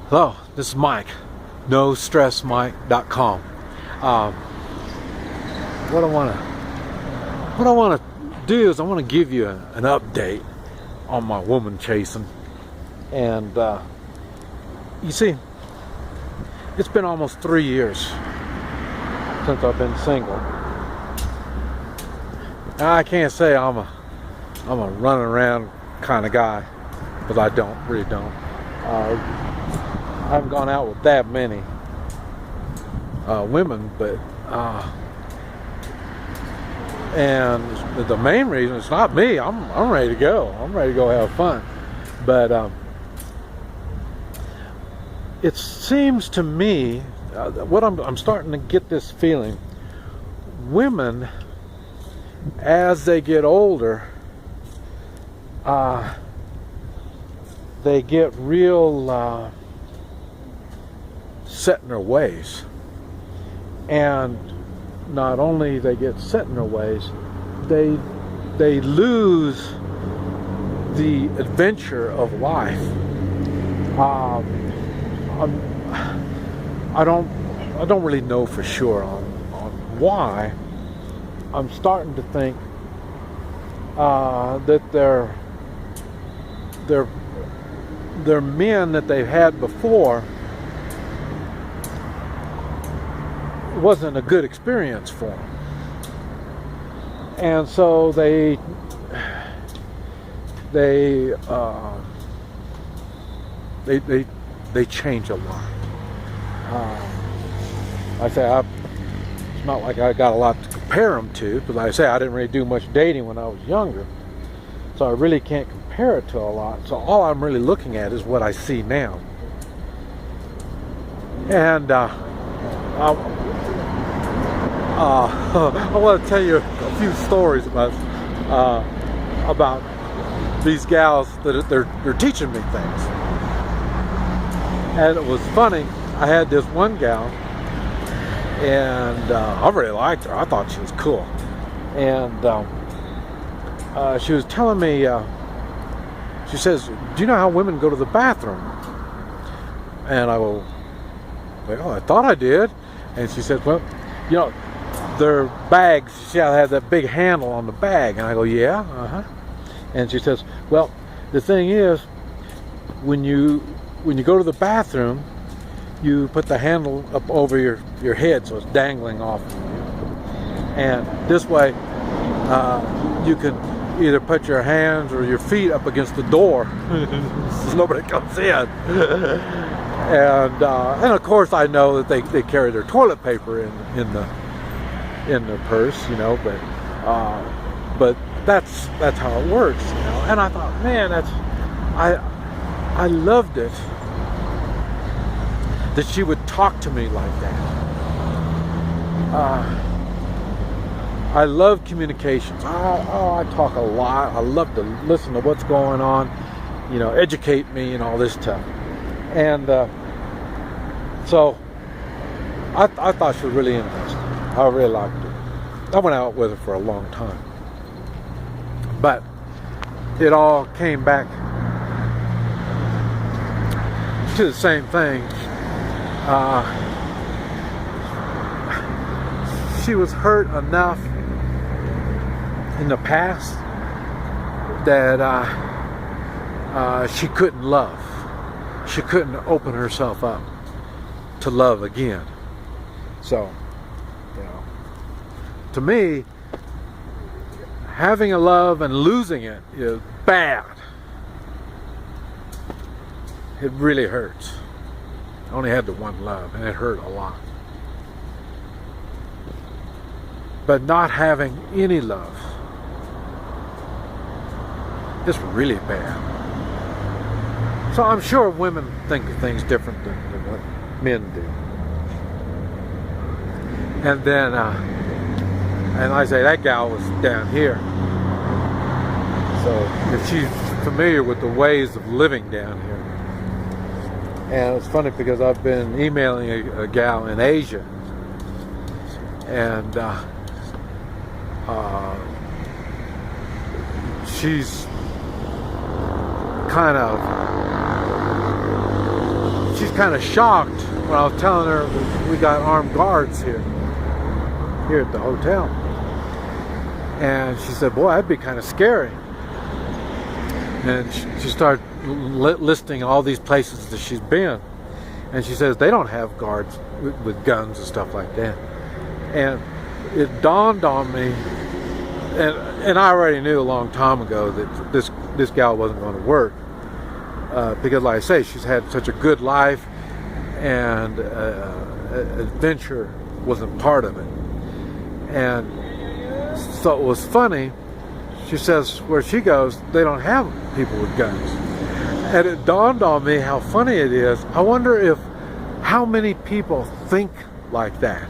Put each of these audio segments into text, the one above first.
Hello, this is Mike, NoStressMike.com. What I want to do is I want to give you an update on my woman chasing. And you see, it's been almost 3 years since I've been single. Now, I can't say I'm a running around kind of guy, because I really don't. I haven't gone out with that many women, but and the main reason, it's not me. I'm ready to go. I'm ready to go have fun. But it seems to me, what I'm starting to get this feeling, women, as they get older, they get real set in their ways. And not only they get set in their ways, they lose the adventure of life. I don't really know for sure on why. I'm starting to think that their men that they've had before wasn't a good experience for them, and so they change a lot. I say it's not like I got a lot to compare them to, because I say I didn't really do much dating when I was younger, so I really can't compare it to a lot. So all I'm really looking at is what I see now. And I want to tell you a few stories about these gals that they're teaching me things. And it was funny. I had this one gal, and I really liked her. I thought she was cool. And she was telling me, she says, "Do you know how women go to the bathroom?" And I go, "Well, I thought I did." And she said, "Well, you know, their bags, see how they have that big handle on the bag?" And I go, "Yeah, uh-huh." And she says, "Well, the thing is, when you go to the bathroom, you put the handle up over your head, so it's dangling off. And this way, you can either put your hands or your feet up against the door so nobody comes in." And of course, I know that they carry their toilet paper in the purse, you know, but that's how it works, you know. And I thought, man, I loved it that she would talk to me like that. I love communications. I talk a lot. I love to listen to what's going on, you know, educate me and all this stuff. And so I thought she was really interesting. I really liked her. I went out with her for a long time. But it all came back to the same thing. She was hurt enough in the past that she couldn't love. She couldn't open herself up to love again. So, you know, to me, having a love and losing it is bad. It really hurts. I only had the one love, and it hurt a lot. But not having any love is really bad. So I'm sure women think of things different than what men do. And then, and I say that gal was down here. So if she's familiar with the ways of living down here. And it's funny because I've been emailing a gal in Asia, and she's kind of shocked when I was telling her that we got armed guards here at the hotel. And she said, boy, that'd be kind of scary. And she started listing all these places that she's been. And she says they don't have guards with guns and stuff like that. And it dawned on me, and I already knew a long time ago that this gal wasn't going to work. Because like I say, she's had such a good life, and adventure wasn't part of it. And so it was funny. She says where she goes, they don't have people with guns. And it dawned on me how funny it is. I wonder how many people think like that.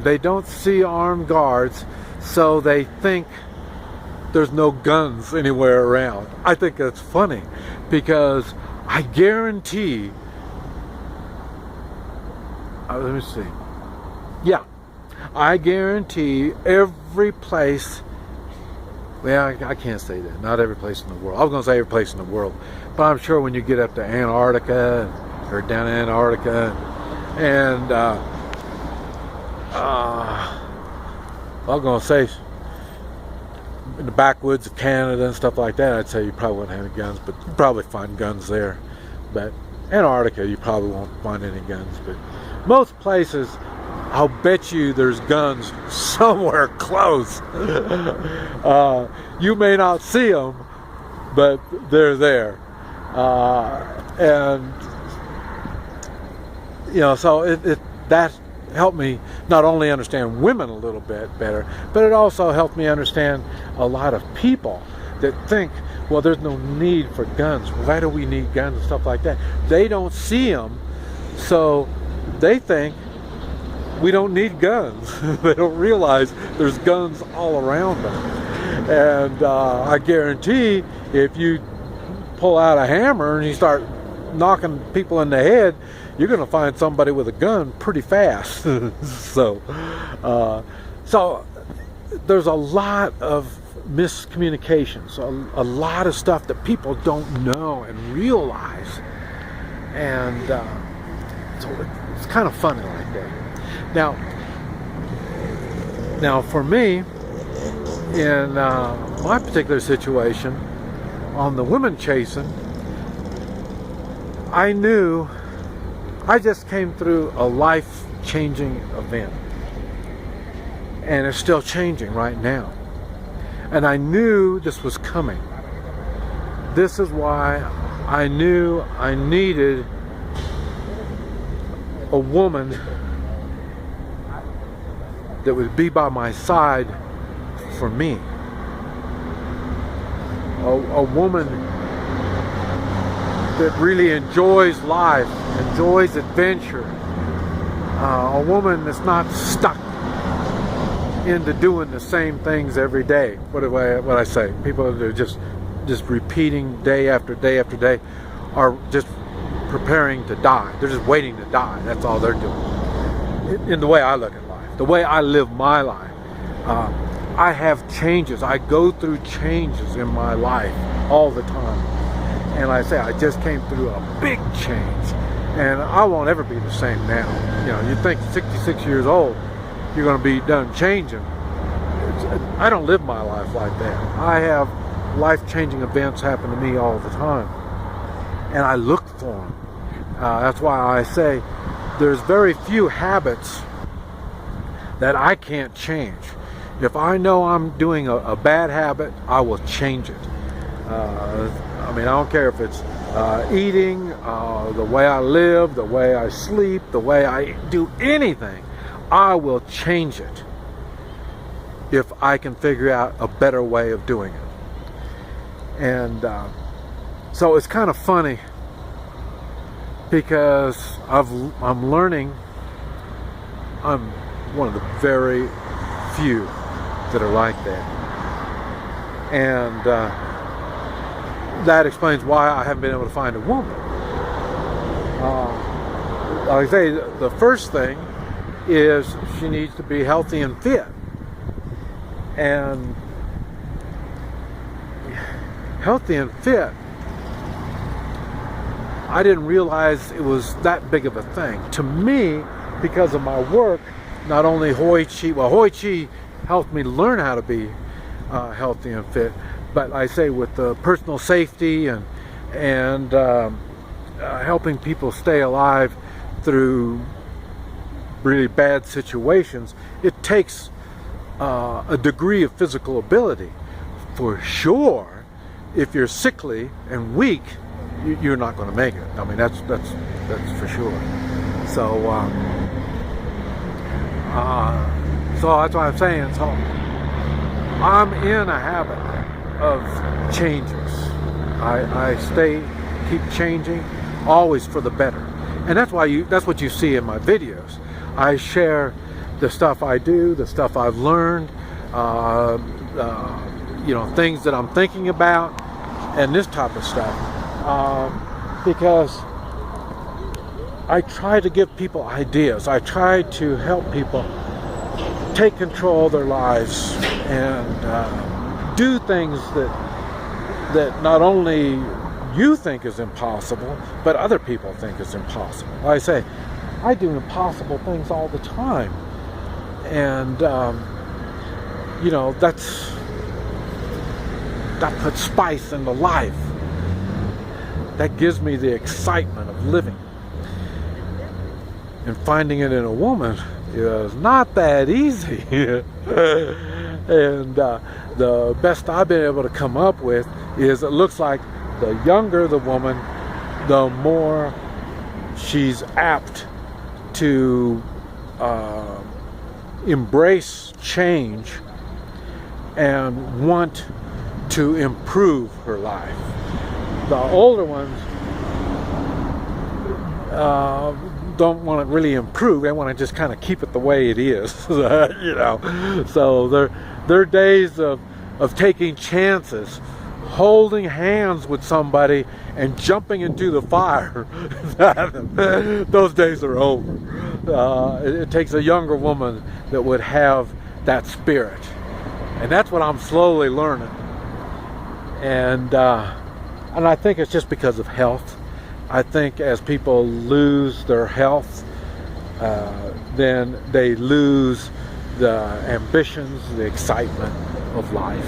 They don't see armed guards, so they think there's no guns anywhere around. I think that's funny, because I guarantee, let me see. Yeah, I guarantee every place, well, I can't say that, not every place in the world. I was going to say every place in the world, but I'm sure when you get up to Antarctica, or down in Antarctica, and I'm going to say in the backwoods of Canada and stuff like that, I'd say you probably wouldn't have any guns, but you probably find guns there. But Antarctica, you probably won't find any guns. But most places, I'll bet you there's guns somewhere close. You may not see them, but they're there. And you know, so that helped me not only understand women a little bit better, but it also helped me understand a lot of people that think, well, there's no need for guns. Why do we need guns and stuff like that? They don't see them, so they think we don't need guns. They don't realize there's guns all around them. And I guarantee if you pull out a hammer and you start knocking people in the head, you're going to find somebody with a gun pretty fast. So there's a lot of miscommunications, a lot of stuff that people don't know and realize, and so it's kind of funny like that. Now for me, in my particular situation, on the women chasing, I knew I just came through a life-changing event, and it's still changing right now. And I knew this was coming. This is why I knew I needed a woman that would be by my side for me. A woman that really enjoys life, enjoys adventure. A woman that's not stuck into doing the same things every day. What I say? People that are just repeating day after day after day, are just preparing to die. They're just waiting to die. That's all they're doing. In the way I look at life, the way I live my life, I have changes. I go through changes in my life all the time. And like I say, I just came through a big change, and I won't ever be the same now. You know, you think 66 years old, you're going to be done changing. I don't live my life like that. I have life-changing events happen to me all the time, and I look for them. That's why I say there's very few habits that I can't change. If I know I'm doing a bad habit, I will change it. I mean, I don't care if it's eating, the way I live, the way I sleep, the way I do anything. I will change it if I can figure out a better way of doing it. And so it's kind of funny, because I'm learning. I'm one of the very few that are like that. And that explains why I haven't been able to find a woman. Like I say, the first thing is she needs to be healthy and fit. And healthy and fit I didn't realize it was that big of a thing. To me, because of my work, not only Hoi Chi helped me learn how to be healthy and fit, but I say with the personal safety and helping people stay alive through really bad situations, it takes a degree of physical ability. For sure, if you're sickly and weak, you're not going to make it. I mean, that's for sure. So that's what I'm saying. So I'm in a habit of changes. I keep changing, always for the better. And that's what you see in my videos. I share the stuff I do, the stuff I've learned, things that I'm thinking about, and this type of stuff. Because I try to give people ideas. I try to help people take control of their lives and do things that not only you think is impossible, but other people think is impossible. Like I say, I do impossible things all the time. And, that puts spice into life. That gives me the excitement of living. And finding it in a woman is not that easy. And the best I've been able to come up with is it looks like the younger the woman, the more she's apt to embrace change and want to improve her life. The older ones don't want to really improve. They want to just kind of keep it the way it is. So their days of taking chances, holding hands with somebody and jumping into the fire, those days are over. It takes a younger woman that would have that spirit, and that's what I'm slowly learning. And I think it's just because of health. I think as people lose their health, then they lose the ambitions, the excitement of life.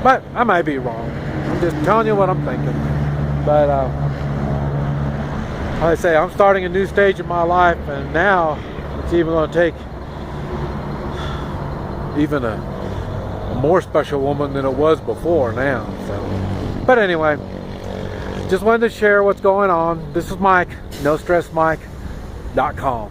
But I might be wrong. I'm just telling you what I'm thinking. But like I say, I'm starting a new stage in my life, and now it's even going to take even a more special woman than it was before now. So, but anyway, just wanted to share what's going on. This is Mike, NoStressMike.com.